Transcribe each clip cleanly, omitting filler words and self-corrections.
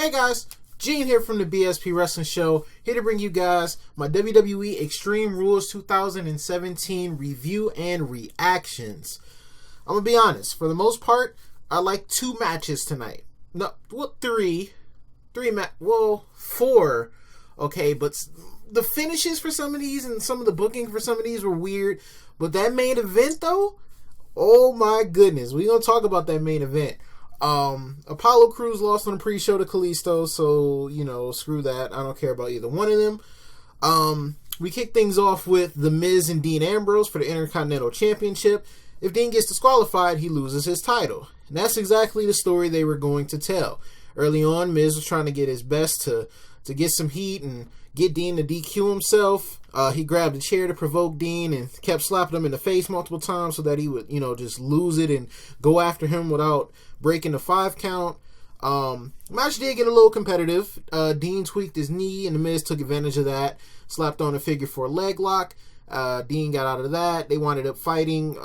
Hey guys, Gene here from the BSP Wrestling Show, here to bring you guys my WWE Extreme Rules 2017 review and reactions. I'm going to be honest, for the most part, I like 2 matches tonight. No, well, 4. Okay, but the finishes for some of these and some of the booking for some of these were weird. But that main event though, oh my goodness, we're going to talk about that main event. Apollo Crews lost on the pre-show to Kalisto, so, you know, screw that. I don't care about either one of them. We kick things off with The Miz and Dean Ambrose for the Intercontinental Championship. If Dean gets disqualified, he loses his title. And that's exactly the story they were going to tell. Early on, Miz was trying to get his best to get some heat and get Dean to DQ himself. He grabbed a chair to provoke Dean and kept slapping him in the face multiple times so that he would, you know, just lose it and go after him without breaking the 5 count. Match did get a little competitive. Dean tweaked his knee and The Miz took advantage of that. Slapped on a figure 4 leg lock. Dean got out of that. They wound up fighting.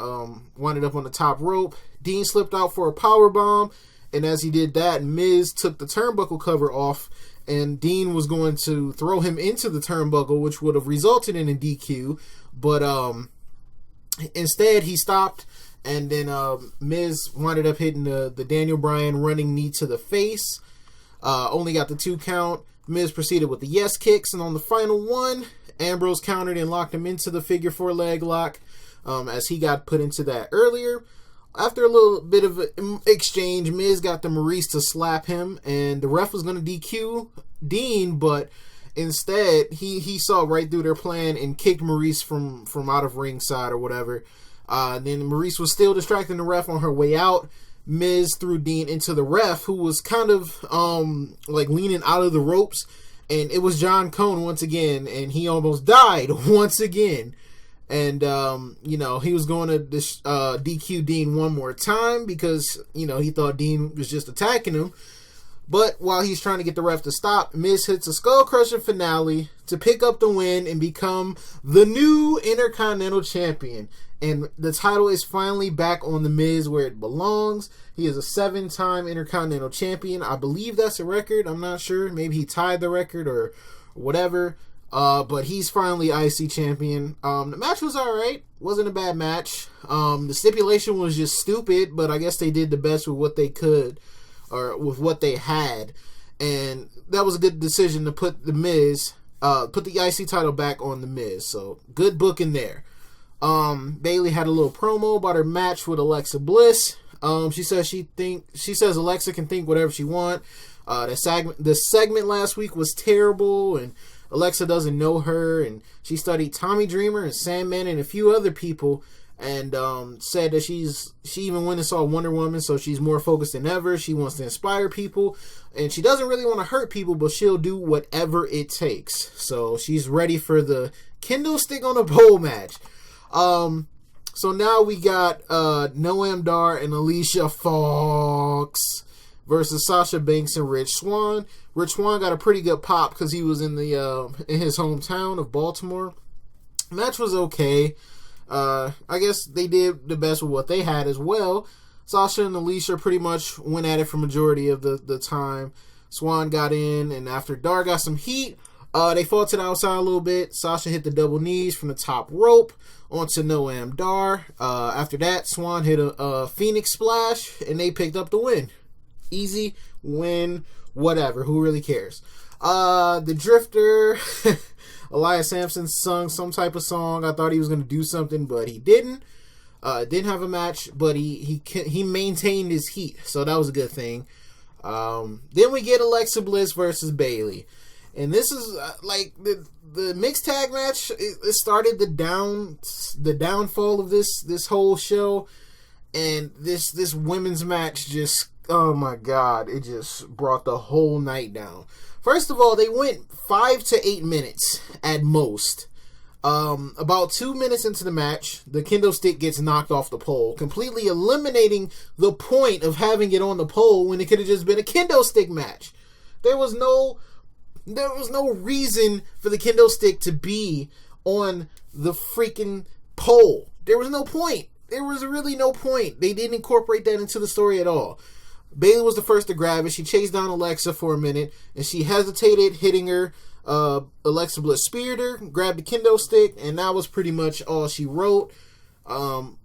Wound up on the top rope. Dean slipped out for a power bomb, and as he did that, Miz took the turnbuckle cover off, and Dean was going to throw him into the turnbuckle, which would have resulted in a DQ, but instead he stopped, and then Miz wound up hitting the Daniel Bryan running knee to the face. Only got the 2 count. Miz proceeded with the yes kicks, and on the final one, Ambrose countered and locked him into the figure 4 leg lock, as he got put into that earlier. After a little bit of an exchange, Miz got the Maurice to slap him, and the ref was going to DQ Dean, but instead he saw right through their plan and kicked Maurice from out of ringside or whatever. Then Maurice was still distracting the ref on her way out. Miz threw Dean into the ref, who was kind of like leaning out of the ropes, and it was John Cone once again, and he almost died once again. And, you know, he was going to DQ Dean one more time because, you know, he thought Dean was just attacking him. But while he's trying to get the ref to stop, Miz hits a skull crushing finale to pick up the win and become the new Intercontinental Champion. And the title is finally back on the Miz where it belongs. He is a 7-time Intercontinental Champion. I believe that's a record. I'm not sure. Maybe he tied the record or whatever. But he's finally IC champion. The match was alright. Wasn't a bad match. The stipulation was just stupid, but I guess they did the best with what they could, or with what they had. And that was a good decision to put the Miz, put the IC title back on the Miz. So, good booking there. Bayley had a little promo about her match with Alexa Bliss. She says Alexa can think whatever she wants. The segment last week was terrible, and Alexa doesn't know her, and she studied Tommy Dreamer and Sandman and a few other people, and said that she even went and saw Wonder Woman, so she's more focused than ever. She wants to inspire people, and she doesn't really want to hurt people, but she'll do whatever it takes. So she's ready for the Kendo stick on a pole match. So now we got Noam Dar and Alicia Foxx versus Sasha Banks and Rich Swann. Rich Swann got a pretty good pop because he was in his hometown of Baltimore. Match was okay. I guess they did the best with what they had as well. Sasha and Alicia pretty much went at it for majority of the time. Swann got in, and after Dar got some heat, they fought to the outside a little bit. Sasha hit the double knees from the top rope onto Noam Dar. After that, Swann hit a Phoenix Splash, and they picked up the win. Easy win, whatever. Who really cares? The Drifter, Elias Sampson, sung some type of song. I thought he was going to do something, but he didn't. Didn't have a match, but he maintained his heat, so that was a good thing. Then we get Alexa Bliss versus Bayley, and this is like the mixed tag match. It started the downfall of this whole show, and this women's match just, oh my god, it just brought the whole night down. First of all, they went 5 to 8 minutes at most. About 2 minutes into the match, the kendo stick gets knocked off the pole, completely eliminating the point of having it on the pole when it could have just been a kendo stick match. There was no reason for the kendo stick to be on the freaking pole. There was no point. There was really no point. They didn't incorporate that into the story at all. Bayley was the first to grab it. She chased down Alexa for a minute, and she hesitated, hitting her. Alexa Bliss speared her, grabbed the kendo stick, and that was pretty much all she wrote.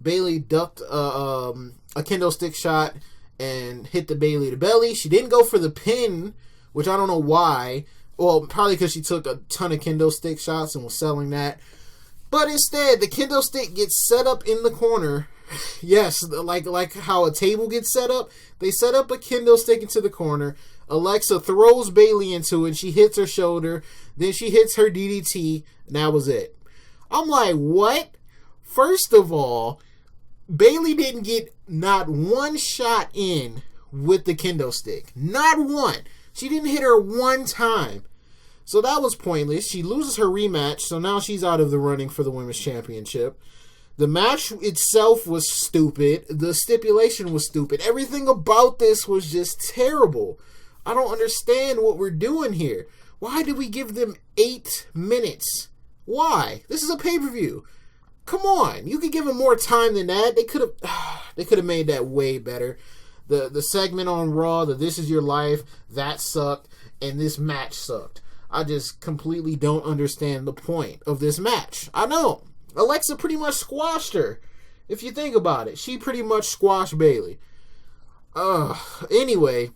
Bayley ducked a kendo stick shot and hit the Bayley to belly. She didn't go for the pin, which I don't know why. Well, probably because she took a ton of kendo stick shots and was selling that. But instead, the kendo stick gets set up in the corner. Yes, like how a table gets set up. They set up a kendo stick into the corner. Alexa throws Bayley into it. She hits her shoulder. Then she hits her DDT. And that was it. I'm like, what? First of all, Bayley didn't get not one shot in with the kendo stick. Not one. She didn't hit her one time. So that was pointless. She loses her rematch. So now she's out of the running for the Women's Championship. The match itself was stupid. The stipulation was stupid. Everything about this was just terrible. I don't understand what we're doing here. Why did we give them 8 minutes? Why? This is a pay-per-view. Come on. You could give them more time than that. They could have made that way better. The segment on Raw, the This Is Your Life, that sucked, and this match sucked. I just completely don't understand the point of this match. I know. Alexa pretty much squashed her. If you think about it, she pretty much squashed Bayley. Anyway,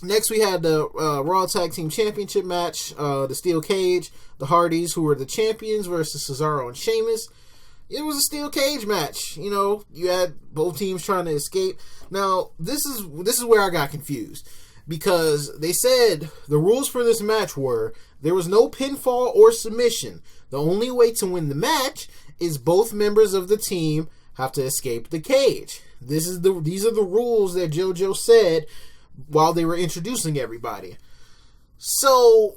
next we had the Raw Tag Team Championship match. The Steel Cage, the Hardys, who were the champions, versus Cesaro and Sheamus. It was a steel cage match. You know, you had both teams trying to escape. Now, this is where I got confused. Because they said the rules for this match were there was no pinfall or submission. The only way to win the match is both members of the team have to escape the cage. These are the rules that JoJo said while they were introducing everybody. So,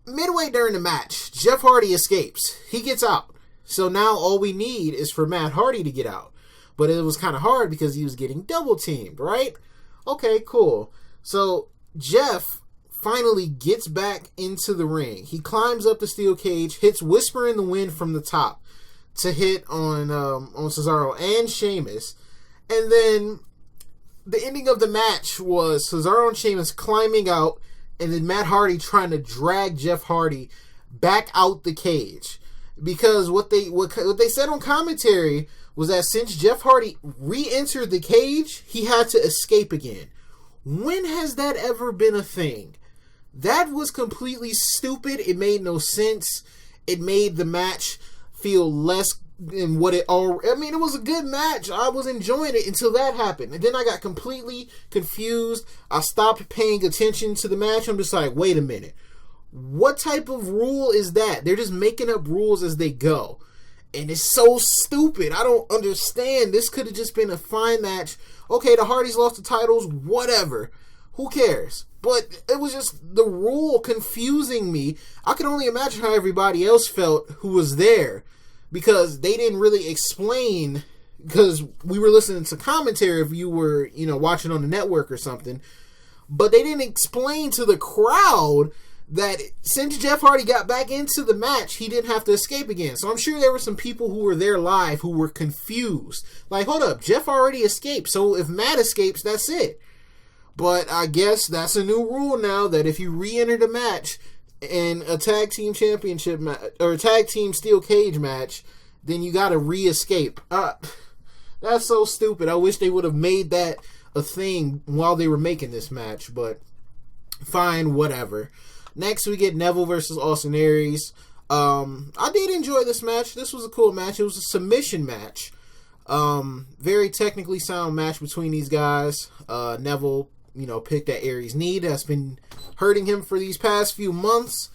midway during the match, Jeff Hardy escapes. He gets out. So now all we need is for Matt Hardy to get out. But it was kind of hard because he was getting double teamed, right? Okay, cool. So Jeff finally gets back into the ring. He climbs up the steel cage, hits Whisper in the Wind from the top to hit on Cesaro and Sheamus. And then the ending of the match was Cesaro and Sheamus climbing out, and then Matt Hardy trying to drag Jeff Hardy back out the cage. Because what they said on commentary was that since Jeff Hardy re-entered the cage, he had to escape again. When has that ever been a thing? That was completely stupid. It made no sense. It made the match feel less than what it already... I mean, it was a good match. I was enjoying it until that happened. And then I got completely confused. I stopped paying attention to the match. I'm just like, wait a minute. What type of rule is that? They're just making up rules as they go. And it's so stupid. I don't understand. This could have just been a fine match. Okay, the Hardys lost the titles. Whatever. Who cares? But it was just the rule confusing me. I could only imagine how everybody else felt who was there. Because they didn't really explain. Because we were listening to commentary if you were, watching on the network or something. But they didn't explain to the crowd that since Jeff Hardy got back into the match, he didn't have to escape again. So I'm sure there were some people who were there live who were confused. Like, hold up, Jeff already escaped, so if Matt escapes, that's it. But I guess that's a new rule now, that if you re-enter the match in a tag team championship match, or a tag team steel cage match, then you gotta re-escape. That's so stupid. I wish they would have made that a thing while they were making this match, but fine, whatever. Next, we get Neville versus Austin Aries. I did enjoy this match. This was a cool match. It was a submission match. Very technically sound match between these guys. Neville, picked at Aries' knee. That's been hurting him for these past few months.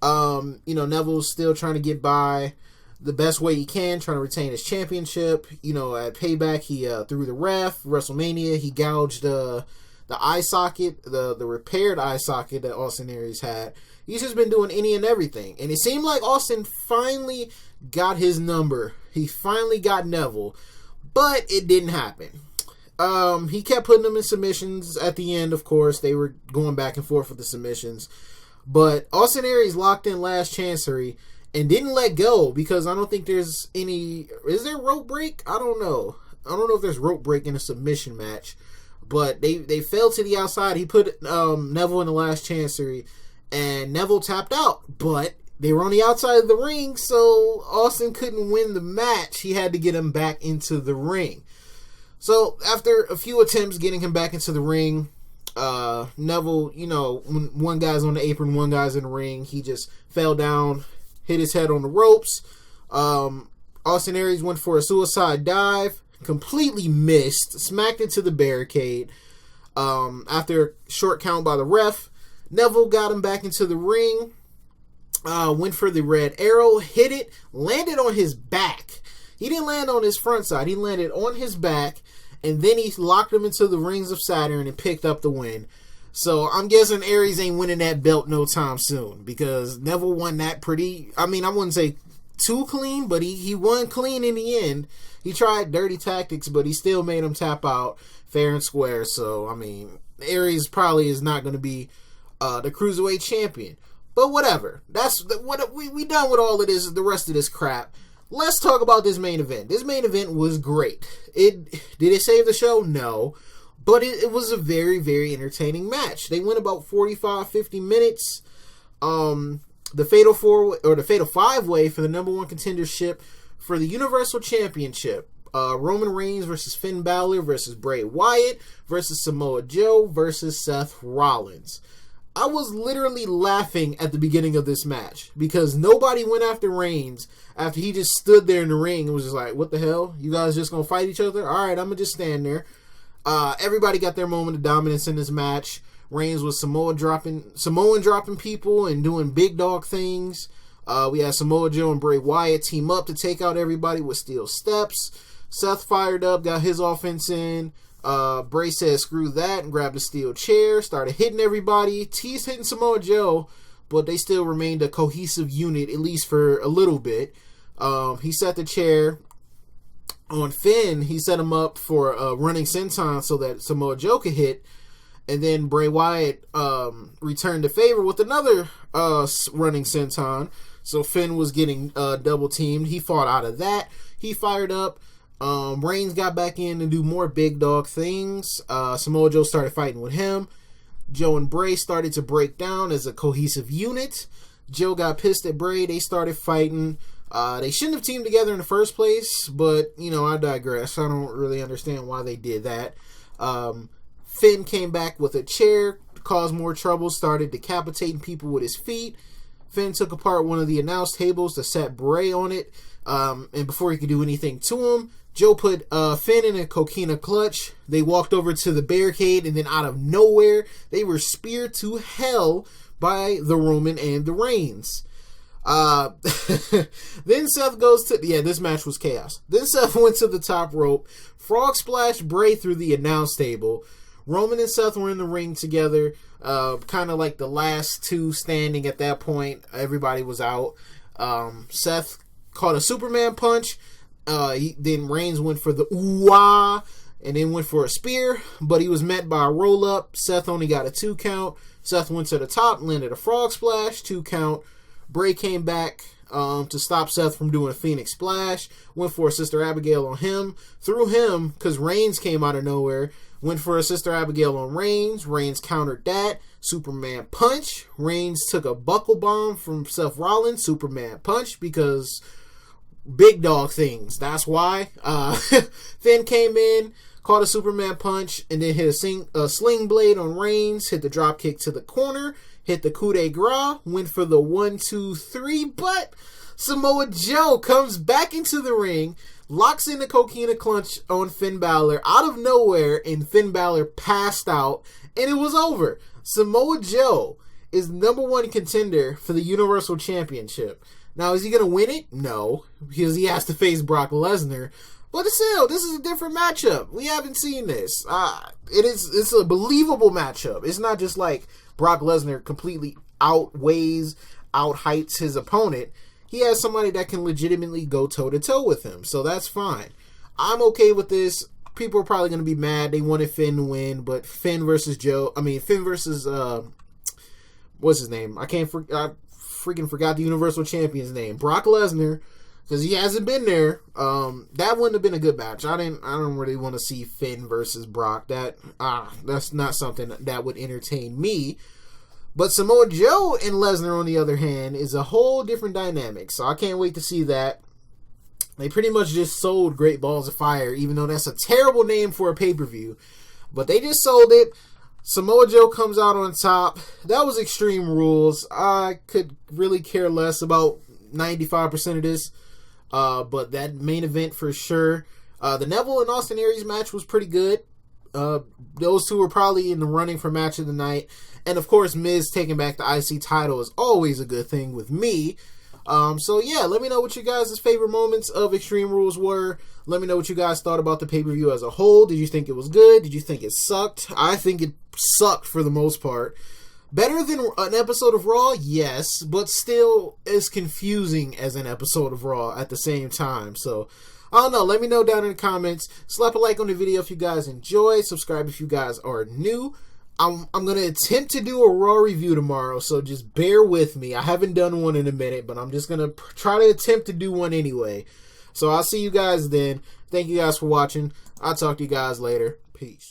Neville's still trying to get by the best way he can, trying to retain his championship. At Payback, he threw the ref. WrestleMania, he gouged the eye socket, the repaired eye socket that Austin Aries had. He's just been doing any and everything. And it seemed like Austin finally got his number. He finally got Neville. But it didn't happen. He kept putting them in submissions at the end, of course. They were going back and forth with the submissions. But Austin Aries locked in last chancery and didn't let go because I don't think there's any... Is there rope break? I don't know. I don't know if there's rope break in a submission match. but they fell to the outside. He put Neville in the last chancery, and Neville tapped out, but they were on the outside of the ring, so Austin couldn't win the match. He had to get him back into the ring. So after a few attempts getting him back into the ring, Neville, when one guy's on the apron, one guy's in the ring, he just fell down, hit his head on the ropes. Austin Aries went for a suicide dive, completely missed, smacked into the barricade. After a short count by the ref, Neville got him back into the ring, went for the red arrow, hit it, landed on his back. He didn't land on his front side, he landed on his back, and then he locked him into the rings of Saturn and picked up the win. So I'm guessing Aries ain't winning that belt no time soon, because Neville won that pretty, I wouldn't say too clean, but he won clean in the end. He tried dirty tactics, but he still made him tap out fair and square. So, Aries probably is not going to be the Cruiserweight champion. But whatever. That's what we done with all of this, the rest of this crap. Let's talk about this main event. This main event was great. Did it save the show? No. But it was a very, very entertaining match. They went about 45-50 minutes. The Fatal 4 or the Fatal 5-way for the number one contendership for the Universal Championship. Roman Reigns versus Finn Balor versus Bray Wyatt versus Samoa Joe versus Seth Rollins. I was literally laughing at the beginning of this match because nobody went after Reigns after he just stood there in the ring and was just like, what the hell? You guys just gonna fight each other? Alright, I'm gonna just stand there. Everybody got their moment of dominance in this match. Reigns was Samoan dropping people and doing big dog things. We had Samoa Joe and Bray Wyatt team up to take out everybody with steel steps. Seth fired up, got his offense in. Bray said screw that and grabbed a steel chair, started hitting everybody. T's hitting Samoa Joe, but they still remained a cohesive unit, at least for a little bit. He set the chair on Finn. He set him up for a running senton so that Samoa Joe could hit. And then Bray Wyatt returned the favor with another running senton. So Finn was getting double teamed. He fought out of that. He fired up. Reigns got back in to do more big dog things. Samoa Joe started fighting with him. Joe and Bray started to break down as a cohesive unit. Joe got pissed at Bray. They started fighting. They shouldn't have teamed together in the first place, but, I digress. I don't really understand why they did that. Finn came back with a chair, caused more trouble, started decapitating people with his feet. Finn took apart one of the announce tables to set Bray on it, and before he could do anything to him, Joe put Finn in a coquina clutch. They walked over to the barricade, and then out of nowhere, they were speared to hell by the Roman and the Reigns. Then Seth goes to... Yeah, this match was chaos. Then Seth went to the top rope, frog splashed Bray through the announce table. Roman and Seth were in the ring together, kind of like the last two standing at that point. Everybody was out. Seth caught a Superman punch. Then Reigns went for the ooh-ah, and then went for a spear, but he was met by a roll-up. Seth only got a 2 count. Seth went to the top, landed a frog splash, 2 count. Bray came back to stop Seth from doing a Phoenix Splash. Went for a Sister Abigail on him. Threw him, because Reigns came out of nowhere. Went for a Sister Abigail on Reigns. Reigns countered that. Superman punch. Reigns took a buckle bomb from Seth Rollins. Superman punch, because big dog things. That's why. Finn came in, caught a Superman punch, and then hit a sling blade on Reigns. Hit the drop kick to the corner. Hit the coup de grace. Went for the 1, 2, 3, but Samoa Joe comes back into the ring, locks in the coquina clutch on Finn Balor out of nowhere, and Finn Balor passed out, and it was over. Samoa Joe is number one contender for the Universal Championship. Now, is he going to win it? No, because he has to face Brock Lesnar. But still, this is a different matchup. We haven't seen this. It's a believable matchup. It's not just like Brock Lesnar completely out-heights his opponent. He has somebody that can legitimately go toe-to-toe with him. So that's fine. I'm okay with this. People are probably going to be mad. They wanted Finn to win, but Finn versus what's his name? I freaking forgot the Universal Champion's name. Brock Lesnar because he hasn't been there. That wouldn't have been a good match. I don't really want to see Finn versus Brock. That's not something that would entertain me. But Samoa Joe and Lesnar, on the other hand, is a whole different dynamic. So I can't wait to see that. They pretty much just sold Great Balls of Fire, even though that's a terrible name for a pay-per-view. But they just sold it. Samoa Joe comes out on top. That was Extreme Rules. I could really care less about 95% of this. But that main event for sure. The Neville and Austin Aries match was pretty good. Those two were probably in the running for match of the night. And of course, Miz taking back the IC title is always a good thing with me. So yeah, let me know what you guys' favorite moments of Extreme Rules were. Let me know what you guys thought about the pay-per-view as a whole. Did you think it was good? Did you think it sucked? I think it sucked for the most part. Better than an episode of Raw? Yes, but still as confusing as an episode of Raw at the same time. So, I don't know. Let me know down in the comments. Slap a like on the video if you guys enjoy. Subscribe if you guys are new. I'm going to attempt to do a Raw review tomorrow, so just bear with me. I haven't done one in a minute, but I'm just going to try to attempt to do one anyway. So I'll see you guys then. Thank you guys for watching. I'll talk to you guys later. Peace.